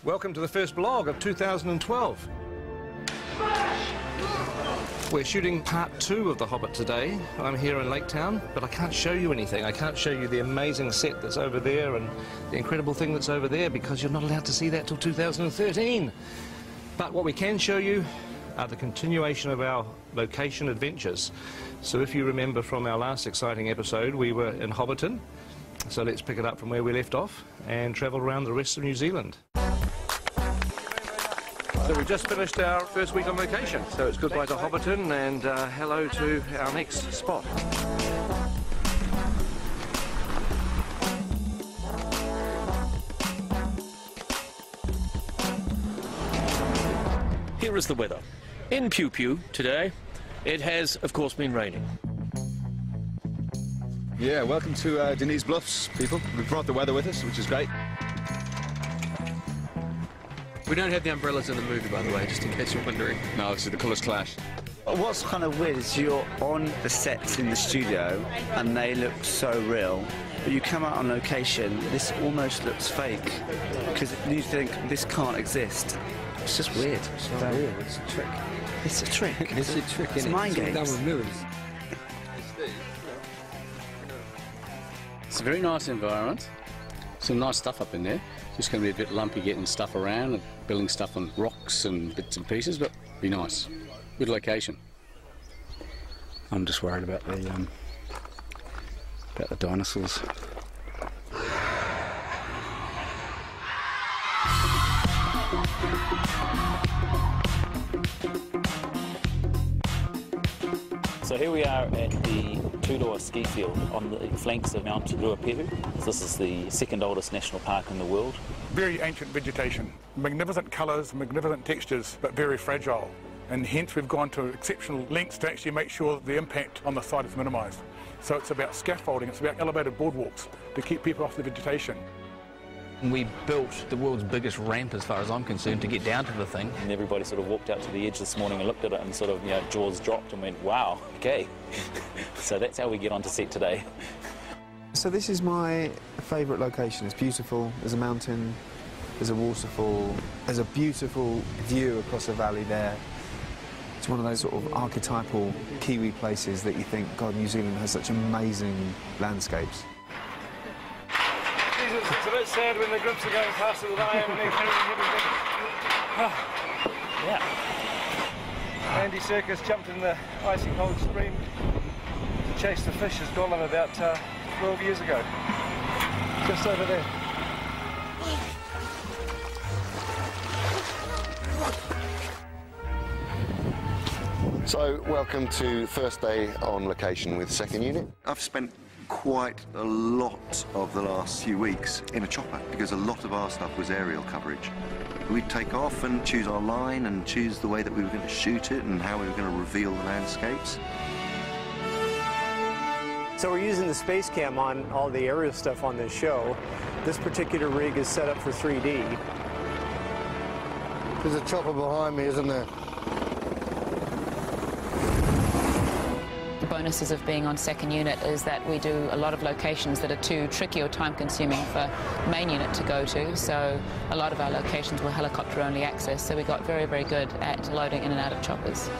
Welcome to the first vlog of 2012. We're shooting part 2 of The Hobbit today. I'm here in Lake Town, but I can't show you anything. I can't show you the amazing set that's over there and the incredible thing that's over there because you're not allowed to see that till 2013. But what we can show you are the continuation of our location adventures. So if you remember from our last exciting episode, we were in Hobbiton. So let's pick it up from where we left off and travel around the rest of New Zealand. So we've just finished our first week on location. So it's goodbye to Hobbiton and hello to our next spot. Here is the weather. In Pew Pew today, it has, of course, been raining. Yeah, welcome to Denise Bluffs, people. We've brought the weather with us, which is great. We don't have the umbrellas in the movie, by the way, just in case you're wondering. No, see, the colours clash. What's kind of weird is you're on the sets in the studio and they look so real, but you come out on location, this almost looks fake, because you think this can't exist. It's just weird. It's not real, it's a trick. It's a trick. It's a trick, It's mind games. Done with mirrors. It's a very nice environment. Some nice stuff up in there. Just going to be a bit lumpy getting stuff around and building stuff on rocks and bits and pieces, but be nice. Good location. I'm just worried about the dinosaurs. So here we are at the Tudoa ski field on the flanks of Mount Ruapehu. This is the second oldest national park in the world. Very ancient vegetation, magnificent colours, magnificent textures, but very fragile. And hence we've gone to exceptional lengths to actually make sure the impact on the site is minimised. So it's about scaffolding, it's about elevated boardwalks to keep people off the vegetation. We built the world's biggest ramp, as far as I'm concerned, to get down to the thing. And everybody sort of walked out to the edge this morning and looked at it and sort of, you know, jaws dropped and went, wow, okay. So that's how we get onto set today. So this is my favourite location. It's beautiful. There's a mountain, there's a waterfall, there's a beautiful view across a valley there. It's one of those sort of archetypal Kiwi places that you think, God, New Zealand has such amazing landscapes. It's a bit sad when the grips are going faster than I am and they're carrying everything. Yeah. Andy Serkis jumped in the icy cold stream to chase the fish as Gollum about 12 years ago. Just over there. So, welcome to first day on location with second unit. I've spent quite a lot of the last few weeks in a chopper because a lot of our stuff was aerial coverage. We'd take off and choose our line and choose the way that we were going to shoot it and how we were going to reveal the landscapes. So we're using the space cam on all the aerial stuff on this show. This particular rig is set up for 3D. There's a chopper behind me, isn't there? The bonuses of being on second unit is that we do a lot of locations that are too tricky or time-consuming for main unit to go to, so a lot of our locations were helicopter-only access, so we got very, very good at loading in and out of choppers.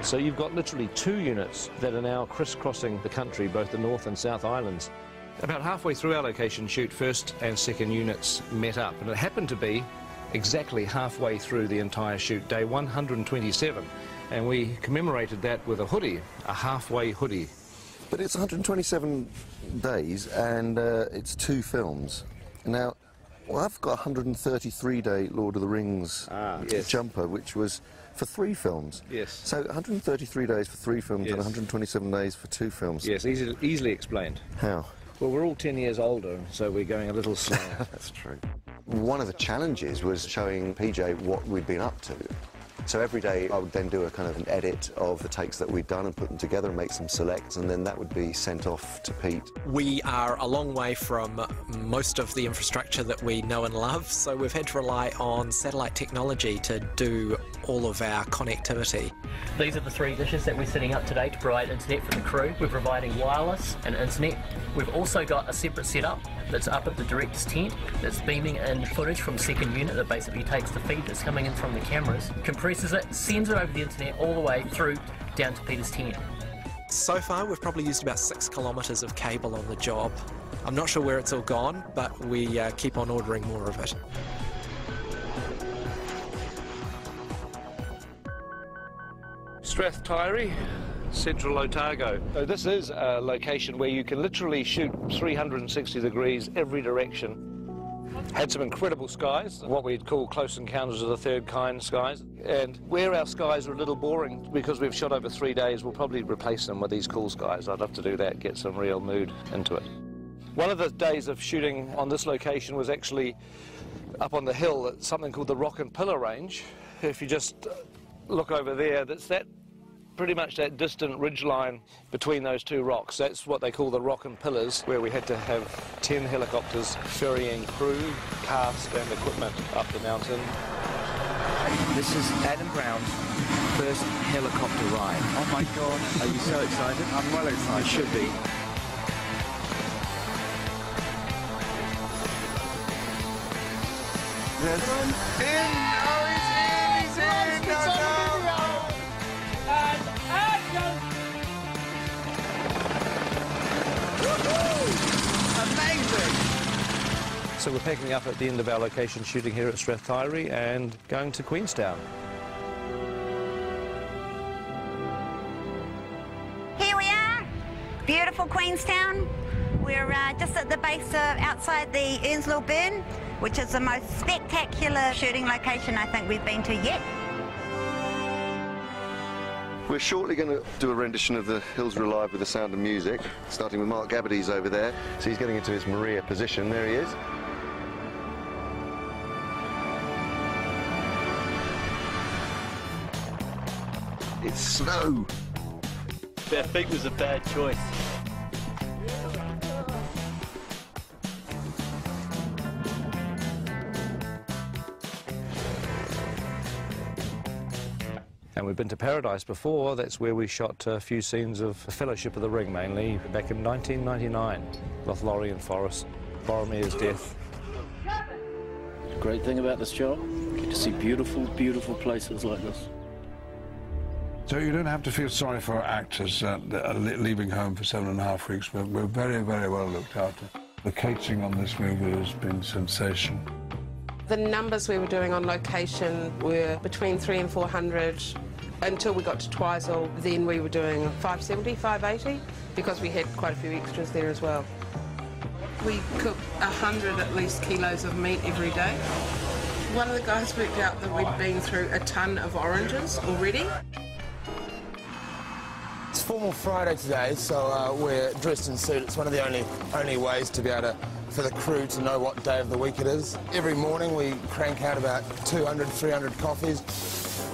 So you've got literally 2 units that are now crisscrossing the country, both the North and South Islands. About halfway through our location shoot, first and second units met up, and it happened to be exactly halfway through the entire shoot, day 127, and we commemorated that with a hoodie, a halfway hoodie. But it's 127 days and it's 2 films. Now, well, I've got a 133-day Lord of the Rings jumper, which was for 3 films. Yes. So 133 days for 3 films and 127 days for 2 films. Yes, easily explained. How? Well, we're all 10 years older, so we're going a little slower. That's true. One of the challenges was showing PJ what we'd been up to. So every day I would then do a kind of an edit of the takes that we'd done and put them together and make some selects, and then that would be sent off to Pete. We are a long way from most of the infrastructure that we know and love, so we've had to rely on satellite technology to do all of our connectivity. These are the 3 dishes that we're setting up today to provide internet for the crew. We're providing wireless and internet. We've also got a separate setup that's up at the director's tent that's beaming in footage from second unit that basically takes the feed that's coming in from the cameras, compresses it, sends it over the internet all the way through down to Peter's tent. So far we've probably used about 6 kilometres of cable on the job. I'm not sure where it's all gone, but we keep on ordering more of it. Strathtyre, Central Otago. So this is a location where you can literally shoot 360 degrees every direction. Had some incredible skies, what we'd call close encounters of the third kind skies. And where our skies are a little boring, because we've shot over 3 days, we'll probably replace them with these cool skies. I'd love to do that, get some real mood into it. One of the days of shooting on this location was actually up on the hill at something called the Rock and Pillar Range. If you just look over there, that's that pretty much that distant ridge line between those 2 rocks. That's what they call the Rock and Pillars, where we had to have 10 helicopters ferrying crew, cast and equipment up the mountain. This is Adam Brown's first helicopter ride. Oh my God. Are you so excited? I'm well excited. You should be. He's in! So we're packing up at the end of our location shooting here at Strathtyre and going to Queenstown. Here we are, beautiful Queenstown. We're just at the base of outside the Earnslow Burn, which is the most spectacular shooting location I think we've been to yet. We're shortly going to do a rendition of The Hills Are Alive with the sound of music, starting with Mark Gabbardy's over there. So he's getting into his Maria position. There he is. It's snow. That feet was a bad choice. And we've been to Paradise before. That's where we shot a few scenes of Fellowship of the Ring, mainly, back in 1999. Lothlorien Forest, Boromir's death. The great thing about this job, you get to see beautiful, beautiful places like this. So you don't have to feel sorry for actors that are leaving home for 7.5 weeks. We're very, very well looked after. The catering on this movie has been sensational. The numbers we were doing on location were between 300 and 400 until we got to Twizel. Then we were doing 570, 580 because we had quite a few extras there as well. We cook 100 at least kilos of meat every day. One of the guys worked out that we'd been through a ton of oranges already. It's Formal Friday today, so we're dressed in suit. It's one of the only ways to be able to, for the crew to know what day of the week it is. Every morning we crank out about 200, 300 coffees.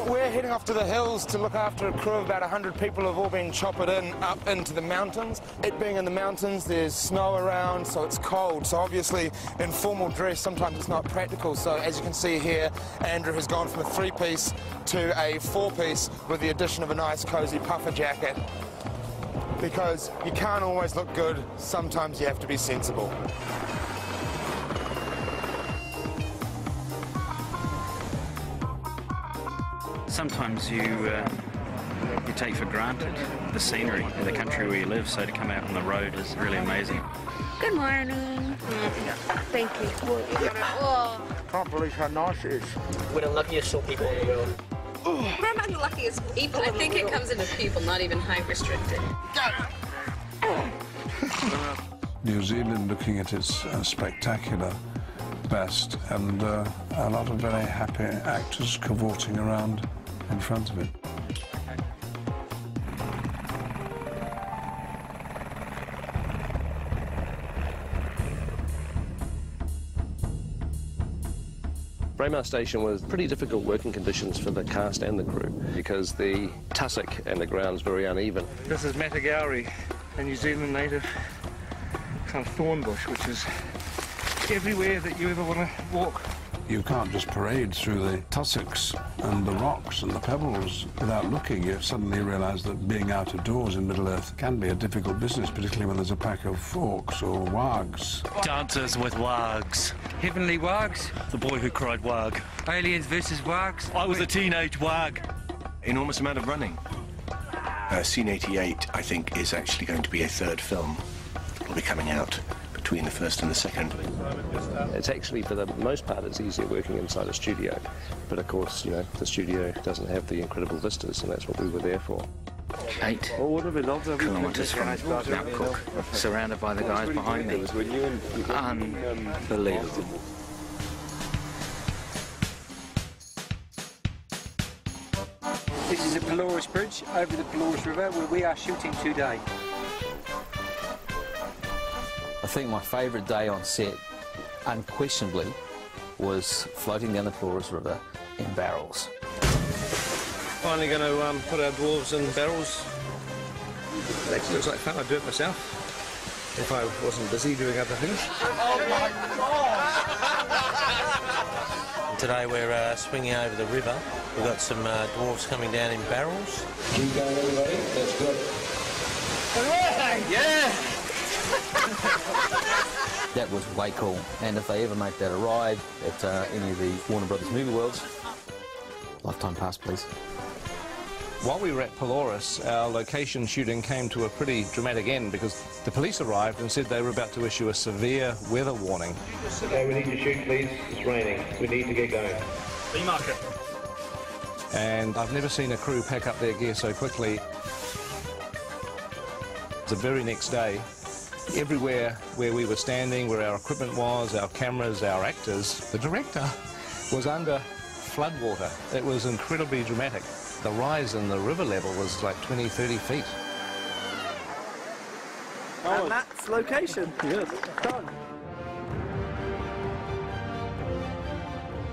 We're heading off to the hills to look after a crew of about 100 people who've all been choppered in up into the mountains. It being in the mountains, there's snow around, so it's cold. So obviously in formal dress sometimes it's not practical. So as you can see here, Andrew has gone from a 3-piece to a 4-piece with the addition of a nice cosy puffer jacket. Because you can't always look good, sometimes you have to be sensible. Sometimes you take for granted the scenery in the country where you live, so to come out on the road is really amazing. Good morning. Thank you. Oh. Can't believe how nice it is. We're the luckiest short people in the world. We're among the luckiest people. I think it comes into people, not even height restricted. New Zealand looking at its spectacular best, and a lot of very happy actors cavorting around in front of it. Braemar Station was pretty difficult working conditions for the cast and the crew because the tussock and the ground's very uneven. This is Matagauri, a New Zealand native kind of thorn bush, which is everywhere that you ever want to walk You can't just parade through the tussocks and the rocks and the pebbles without looking. You suddenly realise that being out of doors in Middle-earth can be a difficult business, particularly when there's a pack of orcs or wargs. Dancers with wargs. Heavenly wargs. The boy who cried warg. Aliens versus wargs. I was a teenage warg. Enormous amount of running. Scene 88, I think, is actually going to be a third film. It'll be coming out between the first and the second. It's actually, for the most part, it's easier working inside a studio. But of course, you know, the studio doesn't have the incredible vistas, and that's what we were there for. 8 kilometres from Mount Cook, surrounded by the guys behind me. Unbelievable. This is the Pelorus Bridge over the Pelorus River where we are shooting today. I think my favourite day on set, unquestionably, was floating down the Pelorus River in barrels. Finally going to put our dwarves in barrels. It actually looks like fun. I'd do it myself if I wasn't busy doing other things. Today we're swinging over the river. We've got some dwarves coming down in barrels. Keep going, everybody. That's good. Yeah! That was way cool, and if they ever make that a ride at any of the Warner Brothers movie worlds, lifetime pass, please. While we were at Pelorus, our location shooting came to a pretty dramatic end because the police arrived and said they were about to issue a severe weather warning. Okay, we need to shoot, please. It's raining. We need to get going. B-marker. And I've never seen a crew pack up their gear so quickly. The very next day, everywhere where we were standing, where our equipment was, our cameras, our actors, the director was under floodwater. It was incredibly dramatic. The rise in the river level was like 20, 30 feet. And that's location. Yes. Done.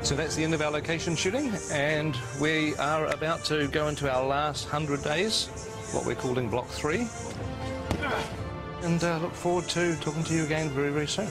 So that's the end of our location shooting, and we are about to go into our last 100 days, what we're calling Block 3. And look forward to talking to you again very, very soon.